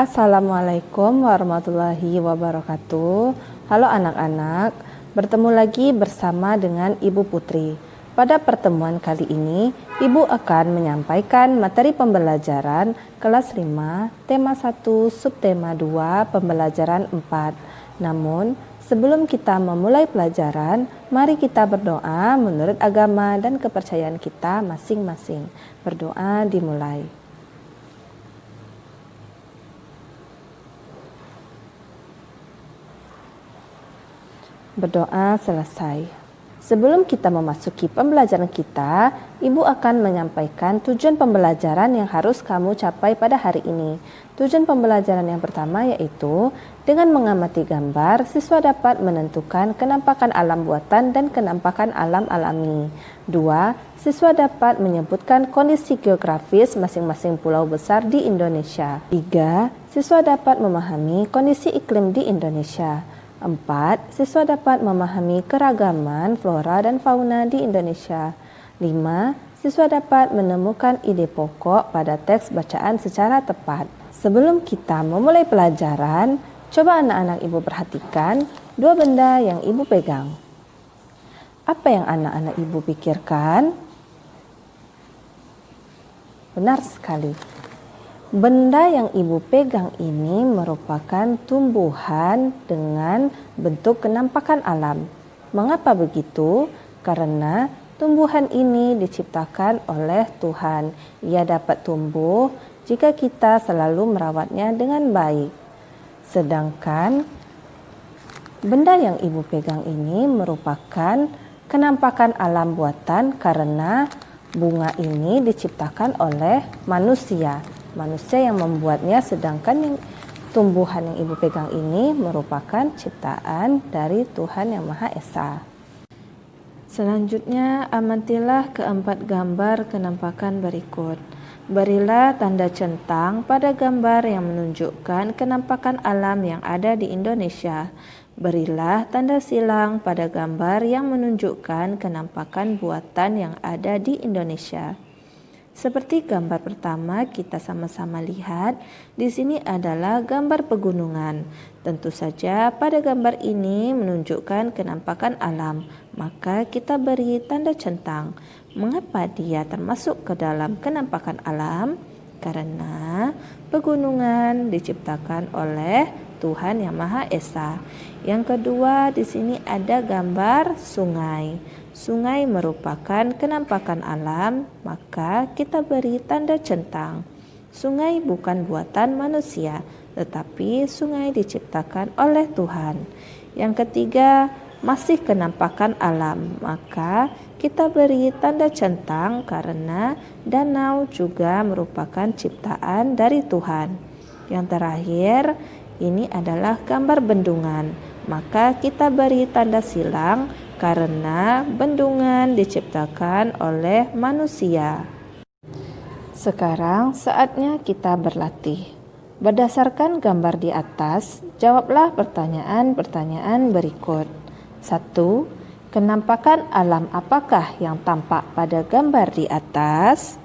Assalamualaikum warahmatullahi wabarakatuh. Halo anak-anak, bertemu lagi bersama dengan Ibu Putri. Pada pertemuan kali ini, Ibu akan menyampaikan materi pembelajaran kelas 5, tema 1, subtema 2, pembelajaran 4. Namun, sebelum kita memulai pelajaran, mari kita berdoa menurut agama dan kepercayaan kita masing-masing. Berdoa dimulai. Berdoa selesai. Sebelum kita memasuki pembelajaran kita, Ibu akan menyampaikan tujuan pembelajaran yang harus kamu capai pada hari ini. Tujuan pembelajaran yang pertama yaitu, dengan mengamati gambar, siswa dapat menentukan kenampakan alam buatan dan kenampakan alam alami. 2. Siswa dapat menyebutkan kondisi geografis masing-masing pulau besar di Indonesia. 3. Siswa dapat memahami kondisi iklim di Indonesia. 4. Siswa dapat memahami keragaman flora dan fauna di Indonesia. 5. Siswa dapat menemukan ide pokok pada teks bacaan secara tepat. Sebelum kita memulai pelajaran, coba anak-anak Ibu perhatikan dua benda yang Ibu pegang. Apa yang anak-anak Ibu pikirkan? Benar sekali. Benda yang Ibu pegang ini merupakan tumbuhan dengan bentuk kenampakan alam. Mengapa begitu? Karena tumbuhan ini diciptakan oleh Tuhan. Ia dapat tumbuh jika kita selalu merawatnya dengan baik. Sedangkan benda yang Ibu pegang ini merupakan kenampakan alam buatan karena bunga ini diciptakan oleh manusia. Manusia yang membuatnya, sedangkan yang tumbuhan yang Ibu pegang ini merupakan ciptaan dari Tuhan Yang Maha Esa. Selanjutnya, amatilah keempat gambar kenampakan berikut. Berilah tanda centang pada gambar yang menunjukkan kenampakan alam yang ada di Indonesia. Berilah tanda silang pada gambar yang menunjukkan kenampakan buatan yang ada di Indonesia. Seperti gambar pertama, kita sama-sama lihat, di sini adalah gambar pegunungan. Tentu saja pada gambar ini menunjukkan kenampakan alam, maka kita beri tanda centang. Mengapa dia termasuk ke dalam kenampakan alam? Karena pegunungan diciptakan oleh Tuhan Yang Maha Esa. Yang kedua, di sini ada gambar sungai. Sungai merupakan kenampakan alam, maka kita beri tanda centang. Sungai bukan buatan manusia, tetapi sungai diciptakan oleh Tuhan. Yang ketiga, masih kenampakan alam, maka kita beri tanda centang karena danau juga merupakan ciptaan dari Tuhan. Yang terakhir, ini adalah gambar bendungan, maka kita beri tanda silang karena bendungan diciptakan oleh manusia. Sekarang saatnya kita berlatih. Berdasarkan gambar di atas, jawablah pertanyaan-pertanyaan berikut. 1. Kenampakan alam apakah yang tampak pada gambar di atas?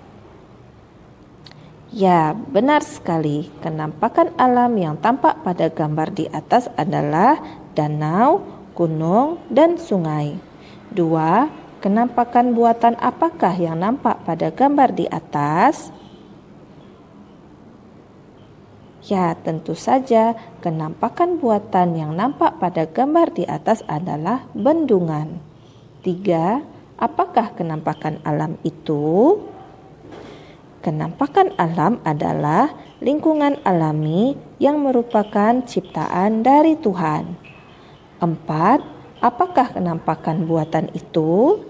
Ya, benar sekali. Kenampakan alam yang tampak pada gambar di atas adalah danau, gunung, dan sungai. 2. Kenampakan buatan apakah yang nampak pada gambar di atas? Ya, tentu saja kenampakan buatan yang nampak pada gambar di atas adalah bendungan. 3. Apakah kenampakan alam itu? Kenampakan alam adalah lingkungan alami yang merupakan ciptaan dari Tuhan. 4. Apakah kenampakan buatan itu?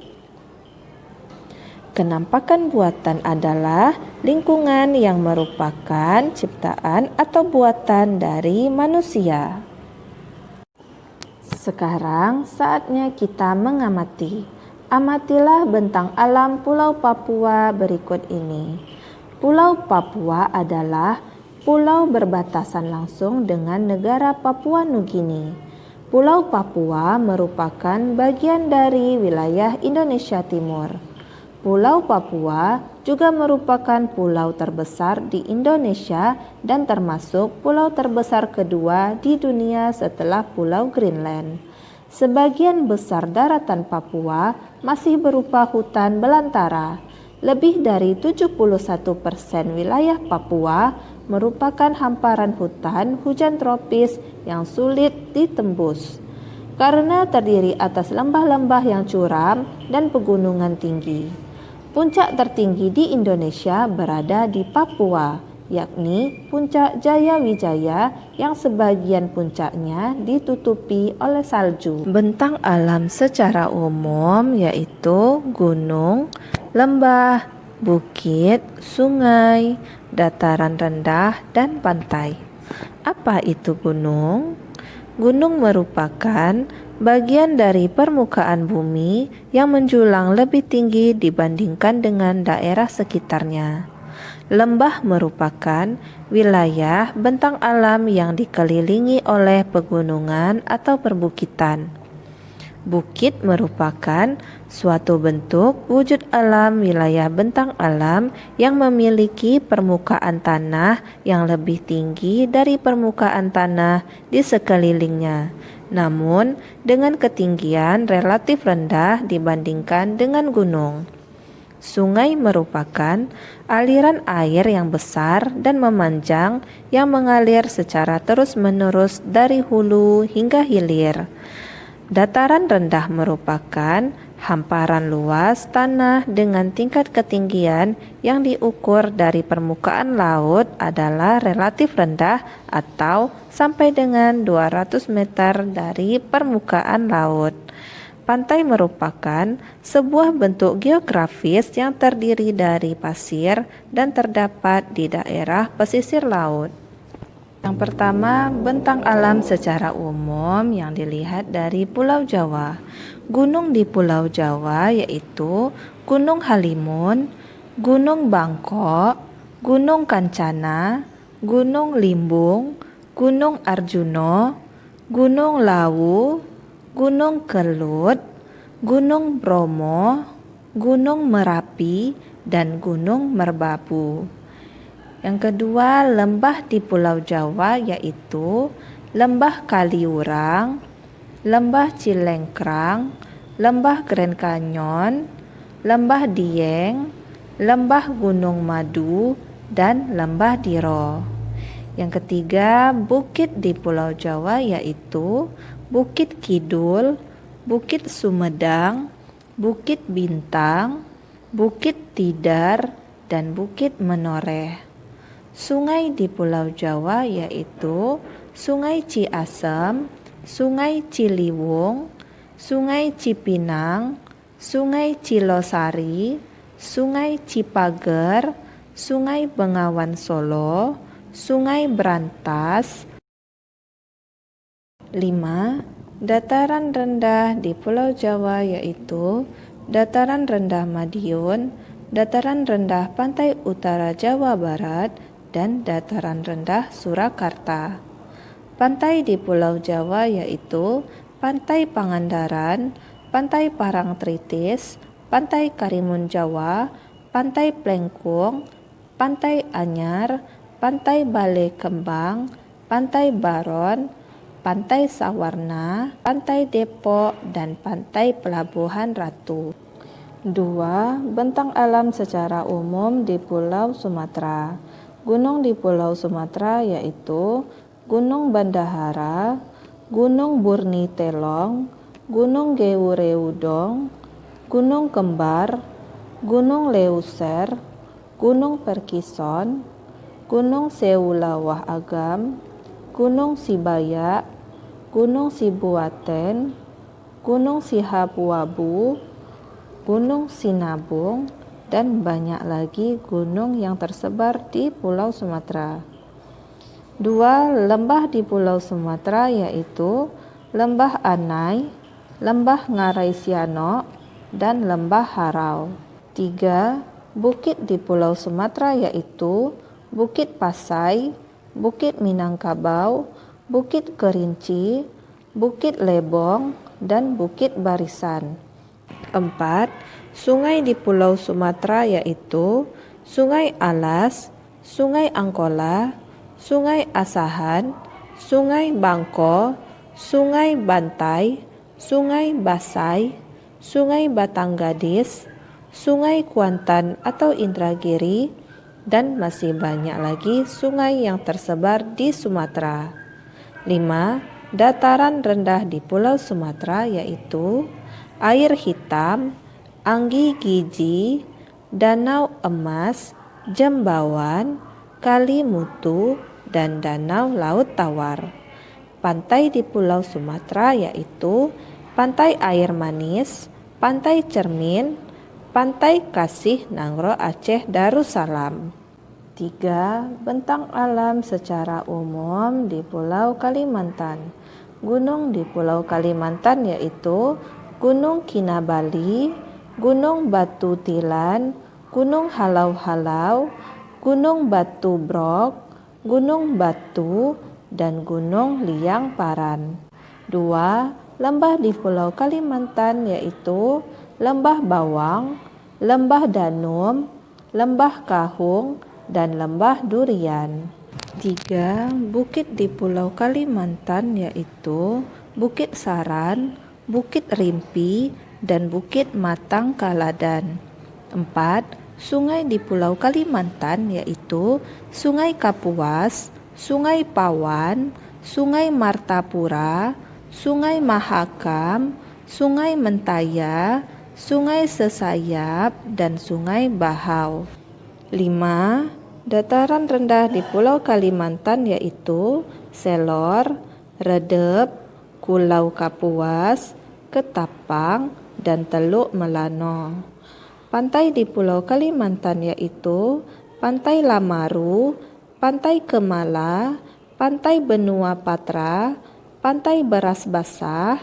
Kenampakan buatan adalah lingkungan yang merupakan ciptaan atau buatan dari manusia. Sekarang saatnya kita mengamati. Amatilah bentang alam Pulau Papua berikut ini. Pulau Papua adalah pulau berbatasan langsung dengan negara Papua Nugini. Pulau Papua merupakan bagian dari wilayah Indonesia Timur. Pulau Papua juga merupakan pulau terbesar di Indonesia dan termasuk pulau terbesar kedua di dunia setelah Pulau Greenland. Sebagian besar daratan Papua masih berupa hutan belantara. Lebih dari 71% wilayah Papua merupakan hamparan hutan hujan tropis yang sulit ditembus karena terdiri atas lembah-lembah yang curam dan pegunungan tinggi. Puncak tertinggi di Indonesia berada di Papua, yakni Puncak Jayawijaya yang sebagian puncaknya ditutupi oleh salju. Bentang alam secara umum yaitu gunung, lembah, bukit, sungai, dataran rendah, dan pantai. Apa itu gunung? Gunung merupakan bagian dari permukaan bumi yang menjulang lebih tinggi dibandingkan dengan daerah sekitarnya. Lembah merupakan wilayah bentang alam yang dikelilingi oleh pegunungan atau perbukitan. Bukit merupakan suatu bentuk wujud alam wilayah bentang alam yang memiliki permukaan tanah yang lebih tinggi dari permukaan tanah di sekelilingnya, namun dengan ketinggian relatif rendah dibandingkan dengan gunung. Sungai merupakan aliran air yang besar dan memanjang yang mengalir secara terus-menerus dari hulu hingga hilir. Dataran rendah merupakan hamparan luas tanah dengan tingkat ketinggian yang diukur dari permukaan laut adalah relatif rendah atau sampai dengan 200 meter dari permukaan laut. Pantai merupakan sebuah bentuk geografis yang terdiri dari pasir dan terdapat di daerah pesisir laut. Yang pertama, bentang alam secara umum yang dilihat dari Pulau Jawa. Gunung di Pulau Jawa yaitu Gunung Halimun, Gunung Bangkok, Gunung Kancana, Gunung Limbung, Gunung Arjuno, Gunung Lawu, Gunung Kelut, Gunung Bromo, Gunung Merapi, dan Gunung Merbabu. Yang kedua, lembah di Pulau Jawa yaitu Lembah Kaliurang, Lembah Cilengkrang, Lembah Grand Canyon, Lembah Dieng, Lembah Gunung Madu, dan Lembah Diro. Yang ketiga, bukit di Pulau Jawa yaitu Bukit Kidul, Bukit Sumedang, Bukit Bintang, Bukit Tidar, dan Bukit Menoreh. Sungai di Pulau Jawa yaitu Sungai Ciasem, Sungai Ciliwung, Sungai Cipinang, Sungai Cilosari, Sungai Cipager, Sungai Bengawan Solo, Sungai Brantas. 5. Dataran rendah di Pulau Jawa yaitu Dataran rendah Madiun, Dataran rendah Pantai Utara Jawa Barat, dan dataran rendah Surakarta. Pantai di Pulau Jawa yaitu Pantai Pangandaran, Pantai Parangtritis, Pantai Karimun Jawa, Pantai Plengkung, Pantai Anyar, Pantai Bale Kembang, Pantai Baron, Pantai Sawarna, Pantai Depok, dan Pantai Pelabuhan Ratu. 2. Bentang alam secara umum di Pulau Sumatera. Gunung di Pulau Sumatera yaitu Gunung Bandahara, Gunung Burni Telong, Gunung Gewureudong, Gunung Kembar, Gunung Leuser, Gunung Perkison, Gunung Seulawah Agam, Gunung Sibaya, Gunung Sibuaten, Gunung Sihabuabu, Gunung Sinabung, dan banyak lagi gunung yang tersebar di Pulau Sumatera. 2. Lembah di Pulau Sumatera yaitu Lembah Anai, Lembah Ngarai Sianok, dan Lembah Harau. 3. Bukit di Pulau Sumatera yaitu Bukit Pasai, Bukit Minangkabau, Bukit Kerinci, Bukit Lebong, dan Bukit Barisan. 4. Sungai di Pulau Sumatera yaitu Sungai Alas, Sungai Angkola, Sungai Asahan, Sungai Bangko, Sungai Bantai, Sungai Basai, Sungai Batanggadis, Sungai Kuantan atau Indragiri, dan masih banyak lagi sungai yang tersebar di Sumatera. 5. Dataran rendah di Pulau Sumatera yaitu Air Hitam, Anggi Giji, Danau Emas, Jembawan, Kali Mutu, dan Danau Laut Tawar. Pantai di Pulau Sumatera yaitu Pantai Air Manis, Pantai Cermin, Pantai Kasih Nangro Aceh Darussalam. 3. Bentang alam secara umum di Pulau Kalimantan. Gunung di Pulau Kalimantan yaitu Gunung Kinabalu, Gunung Batu Tilan, Gunung Halau-Halau, Gunung Batu Brok, Gunung Batu, dan Gunung Liang Paran. 2. Lembah di Pulau Kalimantan yaitu Lembah Bawang, Lembah Danum, Lembah Kahung, dan Lembah Durian. 3. Bukit di Pulau Kalimantan yaitu Bukit Saran, Bukit Rimpi, dan Bukit Matang Kaladan. 4. Sungai di Pulau Kalimantan yaitu Sungai Kapuas, Sungai Pawan, Sungai Martapura, Sungai Mahakam, Sungai Mentaya, Sungai Sesayap, dan Sungai Bahau. 5. Dataran rendah di Pulau Kalimantan yaitu Selor, Redep, Kulau Kapuas, Ketapang, dan Teluk Melano. Pantai di Pulau Kalimantan yaitu Pantai Lamaru, Pantai Kemala, Pantai Benua Patra, Pantai Beras Basah,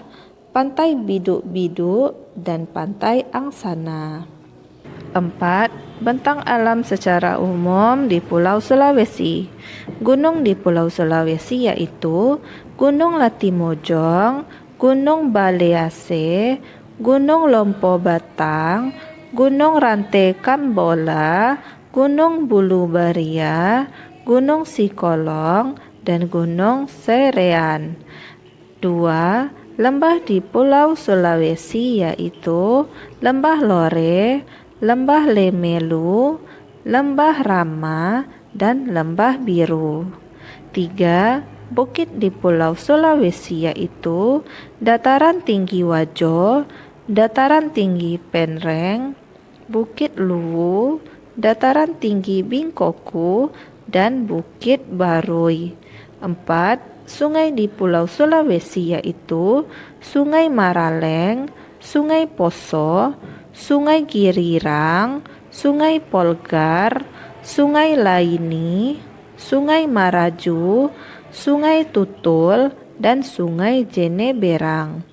Pantai Biduk-Biduk, dan Pantai Angsana. 4. Bentang alam secara umum di Pulau Sulawesi. Gunung di Pulau Sulawesi yaitu Gunung Latimojong, Gunung Balease, Gunung Lompo Batang, Gunung Rante Kambola, Gunung Bulu Baria, Gunung Sikolong, dan Gunung Serean. 2. Lembah di Pulau Sulawesi yaitu Lembah Lore, Lembah Lemelu, Lembah Rama, dan Lembah Biru. 3. Bukit di Pulau Sulawesi yaitu Dataran Tinggi Wajo, Dataran Tinggi Penreng, Bukit Luwu, Dataran Tinggi Bingkoku, dan Bukit Barui. 4. Sungai di Pulau Sulawesi yaitu Sungai Maraleng, Sungai Poso, Sungai Girirang, Sungai Polgar, Sungai Laini, Sungai Maraju, Sungai Tutul, dan Sungai Jeneberang.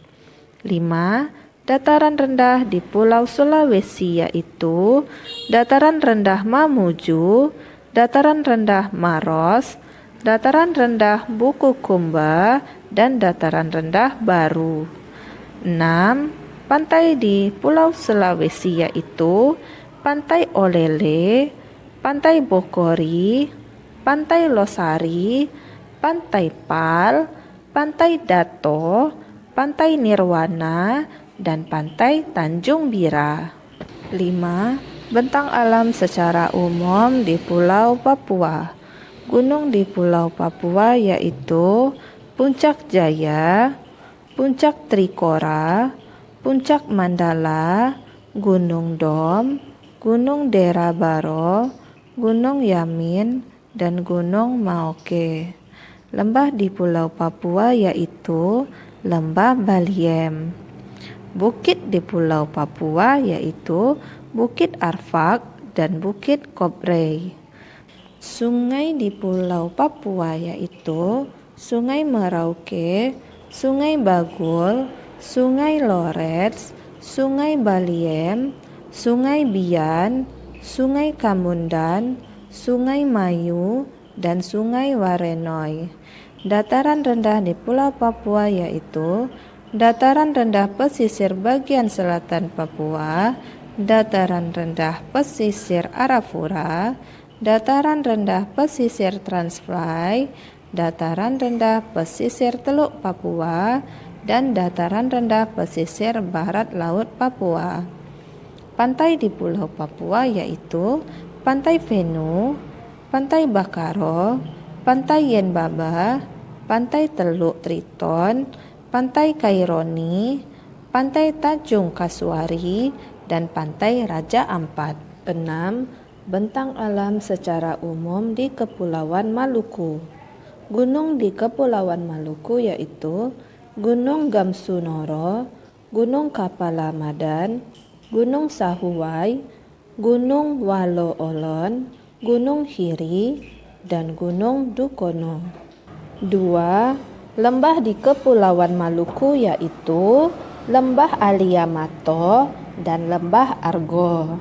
5. Dataran rendah di Pulau Sulawesi yaitu Dataran Rendah Mamuju, Dataran Rendah Maros, Dataran Rendah Bukukumba, dan Dataran Rendah Baru. 6. Pantai di Pulau Sulawesi yaitu Pantai Olele, Pantai Bokori, Pantai Losari, Pantai Pal, Pantai Dato, Pantai Nirwana, dan Pantai Tanjung Bira. 5. Bentang alam secara umum di Pulau Papua. Gunung di Pulau Papua yaitu Puncak Jaya, Puncak Trikora, Puncak Mandala, Gunung Dom, Gunung Derabaro, Gunung Yamin, dan Gunung Maoke. Lembah di Pulau Papua yaitu Lembah Baliem. Bukit di Pulau Papua yaitu Bukit Arfak dan Bukit Kobrey. Sungai di Pulau Papua yaitu Sungai Merauke, Sungai Bagul, Sungai Lorets, Sungai Baliem, Sungai Bian, Sungai Kamundan, Sungai Mayu, dan Sungai Warenoy. Dataran rendah di Pulau Papua yaitu dataran rendah pesisir bagian selatan Papua, dataran rendah pesisir Arafura, dataran rendah pesisir Transvaal, dataran rendah pesisir Teluk Papua, dan dataran rendah pesisir barat laut Papua. Pantai di Pulau Papua yaitu Pantai Venu, Pantai Bakaro, Pantai Yenbaba, Pantai Teluk Triton, Pantai Kaironi, Pantai Tanjung Kasuari, dan Pantai Raja Ampat. 6. Bentang alam secara umum di Kepulauan Maluku. Gunung di Kepulauan Maluku yaitu Gunung Gamsunoro, Gunung Kapala Madan, Gunung Sahuwai, Gunung Walo Olon, Gunung Hiri, dan Gunung Dukono. 2. Lembah di Kepulauan Maluku yaitu Lembah Aliamato dan Lembah Argo.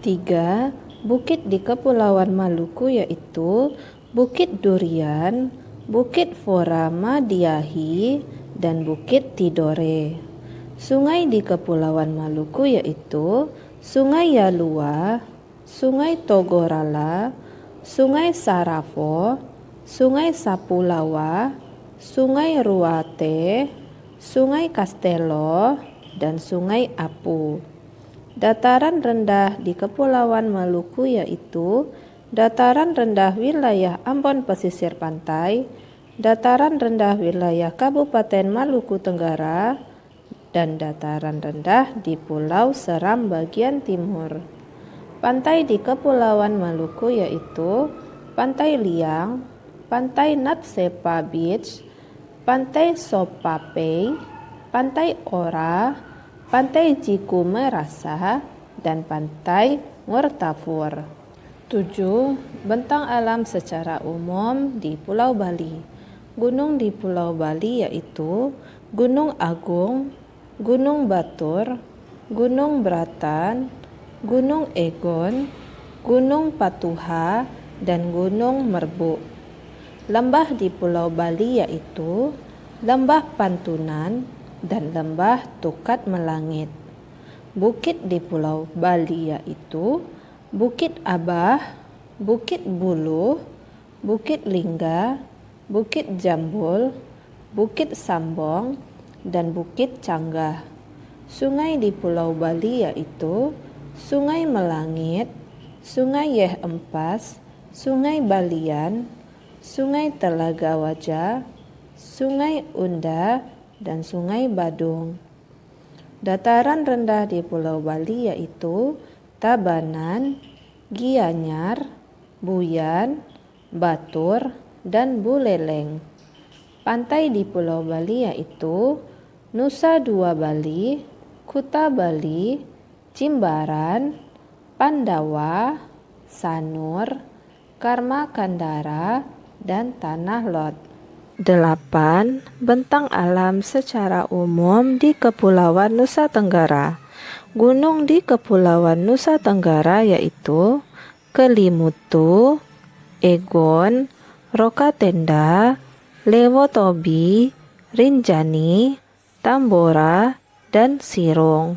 3. Bukit di Kepulauan Maluku yaitu Bukit Durian, Bukit Foramadiahi, dan Bukit Tidore. Sungai di Kepulauan Maluku yaitu Sungai Yalua, Sungai Togorala, Sungai Sarafo, Sungai Sapulawa, Sungai Ruate, Sungai Castelo, dan Sungai Apu. Dataran rendah di Kepulauan Maluku yaitu dataran rendah wilayah Ambon pesisir pantai, dataran rendah wilayah Kabupaten Maluku Tenggara, dan dataran rendah di Pulau Seram bagian timur. Pantai di Kepulauan Maluku yaitu Pantai Liang, Pantai Natsepa Beach, Pantai Sopapei, Pantai Ora, Pantai Jikumerasa, dan Pantai Ngurtafur. 7. Bentang alam secara umum di Pulau Bali. Gunung di Pulau Bali yaitu Gunung Agung, Gunung Batur, Gunung Bratan, Gunung Egon, Gunung Patuha, dan Gunung Merbuk. Lembah di Pulau Bali yaitu Lembah Pantunan dan Lembah Tukat Melangit. Bukit di Pulau Bali yaitu Bukit Abah, Bukit Buluh, Bukit Lingga, Bukit Jambul, Bukit Sambong, dan Bukit Canggah. Sungai di Pulau Bali yaitu Sungai Melangit, Sungai Yeh Empas, Sungai Balian, Sungai Telaga Wajah, Sungai Unda, dan Sungai Badung. Dataran rendah di Pulau Bali yaitu Tabanan, Gianyar, Buyan, Batur, dan Buleleng. Pantai di Pulau Bali yaitu Nusa Dua Bali, Kuta Bali, Jimbaran, Pandawa, Sanur, Karma Kandara, dan Tanah Lot. 8. Bentang alam secara umum di Kepulauan Nusa Tenggara. Gunung di Kepulauan Nusa Tenggara yaitu Kelimutu, Egon, Rokatenda, Lewotobi, Rinjani, Tambora, dan Sirong.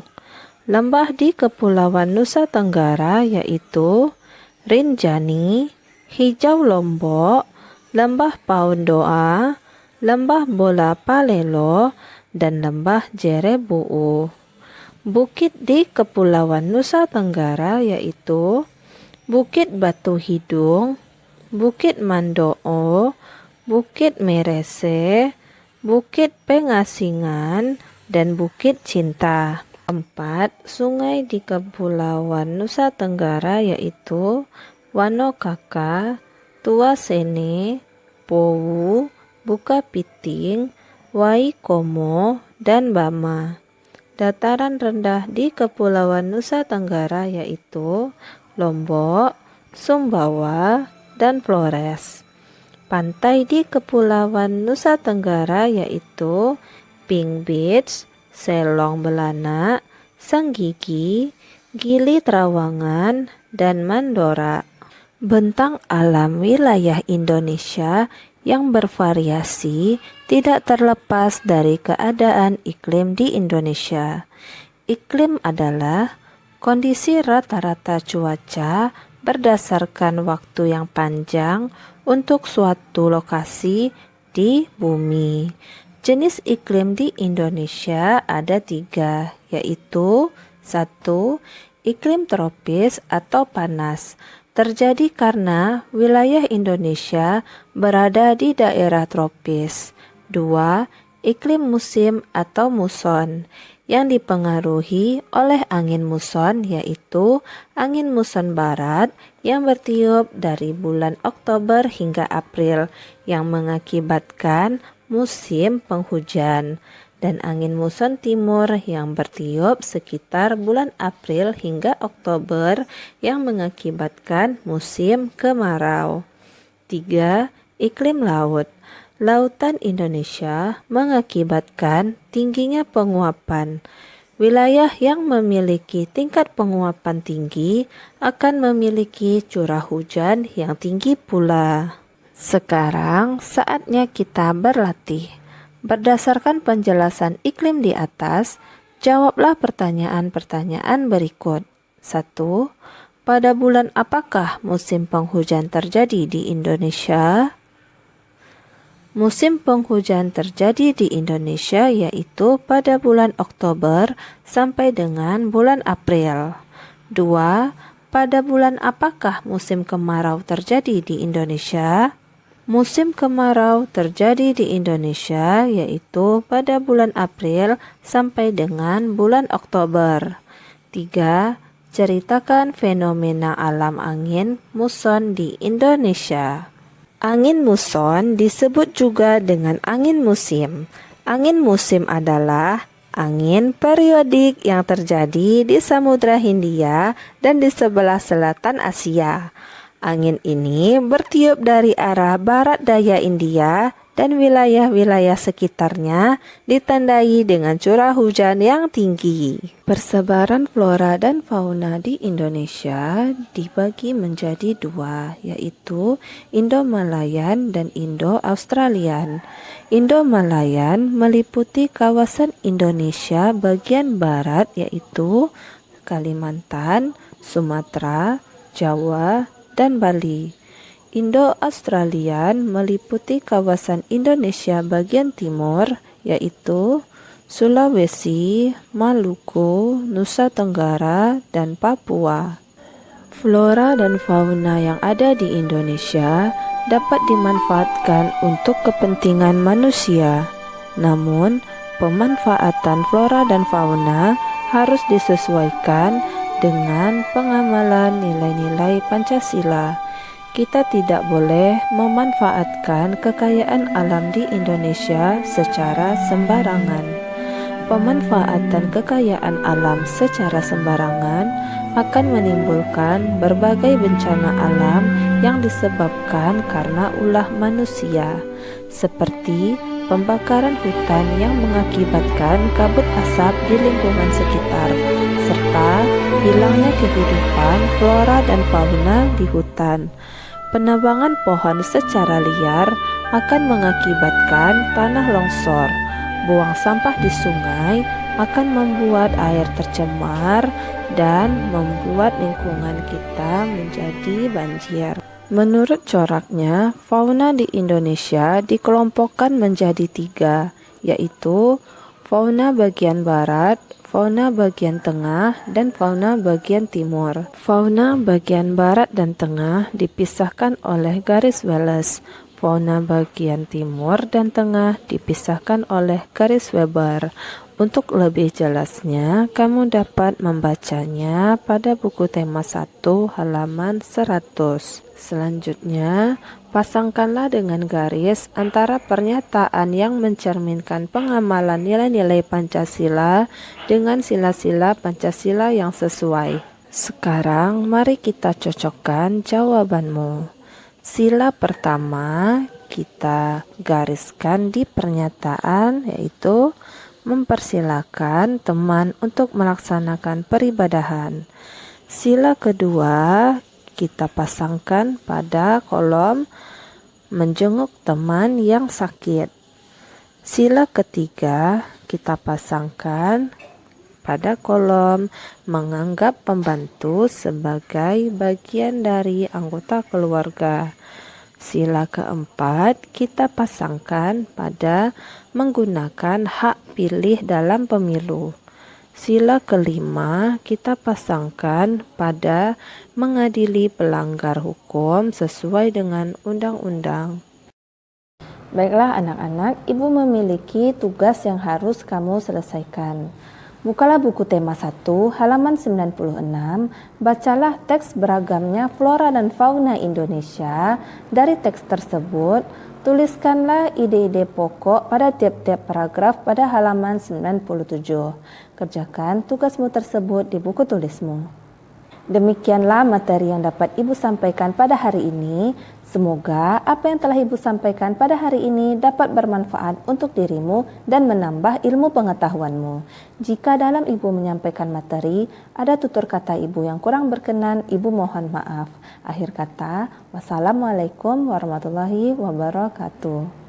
Lembah di Kepulauan Nusa Tenggara yaitu Rinjani, Hijau Lombok, Lembah Paundoa, Lembah Bola Palelo, dan Lembah Jerebuu. Bukit di Kepulauan Nusa Tenggara yaitu Bukit Batu Hidung, Bukit Mandoo, Bukit Merese, Bukit Pengasingan, dan Bukit Cinta. 4. Sungai di Kepulauan Nusa Tenggara yaitu Wanokaka, Tuasene, Powu, Bukapiting, Waikomo, dan Bama. Dataran rendah di Kepulauan Nusa Tenggara yaitu Lombok, Sumbawa, dan Flores. Pantai di Kepulauan Nusa Tenggara yaitu Pink Beach, Selong Belana, Sanggigi, Gili Trawangan, dan Mandora. Bentang alam wilayah Indonesia yang bervariasi tidak terlepas dari keadaan iklim di Indonesia. Iklim adalah kondisi rata-rata cuaca berdasarkan waktu yang panjang untuk suatu lokasi di bumi. Jenis iklim di Indonesia ada 3, yaitu 1. Iklim tropis atau panas. Terjadi karena wilayah Indonesia berada di daerah tropis. 2. Iklim musim atau muson yang dipengaruhi oleh angin muson, yaitu angin muson barat yang bertiup dari bulan Oktober hingga April yang mengakibatkan musim penghujan, dan angin muson timur yang bertiup sekitar bulan April hingga Oktober yang mengakibatkan musim kemarau. 3. Iklim laut. Lautan Indonesia mengakibatkan tingginya penguapan. Wilayah yang memiliki tingkat penguapan tinggi akan memiliki curah hujan yang tinggi pula. Sekarang saatnya kita berlatih. Berdasarkan penjelasan iklim di atas, jawablah pertanyaan-pertanyaan berikut. 1. Pada bulan apakah musim penghujan terjadi di Indonesia? Musim penghujan terjadi di Indonesia yaitu pada bulan Oktober sampai dengan bulan April. 2. Pada bulan apakah musim kemarau terjadi di Indonesia? Musim kemarau terjadi di Indonesia yaitu pada bulan April sampai dengan bulan Oktober. 3. Ceritakan fenomena alam angin muson di Indonesia. Angin muson disebut juga dengan angin musim. Angin musim adalah angin periodik yang terjadi di Samudra Hindia dan di sebelah selatan Asia. Angin ini bertiup dari arah barat daya India dan wilayah-wilayah sekitarnya ditandai dengan curah hujan yang tinggi. Persebaran flora dan fauna di Indonesia dibagi menjadi 2, yaitu Indo-Malayan dan Indo-Australian. Indo-Malayan meliputi kawasan Indonesia bagian barat yaitu Kalimantan, Sumatera, Jawa, dan Bali. Indo-Australian meliputi kawasan Indonesia bagian timur yaitu Sulawesi, Maluku, Nusa Tenggara, dan Papua. Flora dan fauna yang ada di Indonesia dapat dimanfaatkan untuk kepentingan manusia. Namun, pemanfaatan flora dan fauna harus disesuaikan dengan pengamalan nilai-nilai Pancasila. Kita tidak boleh memanfaatkan kekayaan alam di Indonesia secara sembarangan. Pemanfaatan kekayaan alam secara sembarangan akan menimbulkan berbagai bencana alam yang disebabkan karena ulah manusia, seperti pembakaran hutan yang mengakibatkan kabut asap di lingkungan sekitar, serta hilangnya kehidupan flora dan fauna di hutan. Penebangan pohon secara liar akan mengakibatkan tanah longsor. Buang sampah di sungai akan membuat air tercemar dan membuat lingkungan kita menjadi banjir. Menurut coraknya, fauna di Indonesia dikelompokkan menjadi 3, yaitu fauna bagian barat, fauna bagian tengah, dan fauna bagian timur. Fauna bagian barat dan tengah dipisahkan oleh garis Wallace. Fauna bagian timur dan tengah dipisahkan oleh garis Weber. Untuk lebih jelasnya, kamu dapat membacanya pada buku tema 1 halaman 100. Selanjutnya, pasangkanlah dengan garis antara pernyataan yang mencerminkan pengamalan nilai-nilai Pancasila dengan sila-sila Pancasila yang sesuai. Sekarang, mari kita cocokkan jawabanmu. Sila pertama kita gariskan di pernyataan, yaitu mempersilakan teman untuk melaksanakan peribadahan. Sila kedua kita pasangkan pada kolom menjenguk teman yang sakit. Sila ketiga kita pasangkan pada kolom menganggap pembantu sebagai bagian dari anggota keluarga. Sila keempat kita pasangkan pada menggunakan hak pilih dalam pemilu. Sila kelima kita pasangkan pada mengadili pelanggar hukum sesuai dengan undang-undang. Baiklah anak-anak, Ibu memiliki tugas yang harus kamu selesaikan. Bukalah buku tema 1, halaman 96, bacalah teks beragamnya flora dan fauna Indonesia. Dari teks tersebut, tuliskanlah ide-ide pokok pada tiap-tiap paragraf pada halaman 97. Kerjakan tugasmu tersebut di buku tulismu. Demikianlah materi yang dapat Ibu sampaikan pada hari ini. Semoga apa yang telah Ibu sampaikan pada hari ini dapat bermanfaat untuk dirimu dan menambah ilmu pengetahuanmu. Jika dalam Ibu menyampaikan materi, ada tutur kata Ibu yang kurang berkenan, Ibu mohon maaf. Akhir kata, wassalamualaikum warahmatullahi wabarakatuh.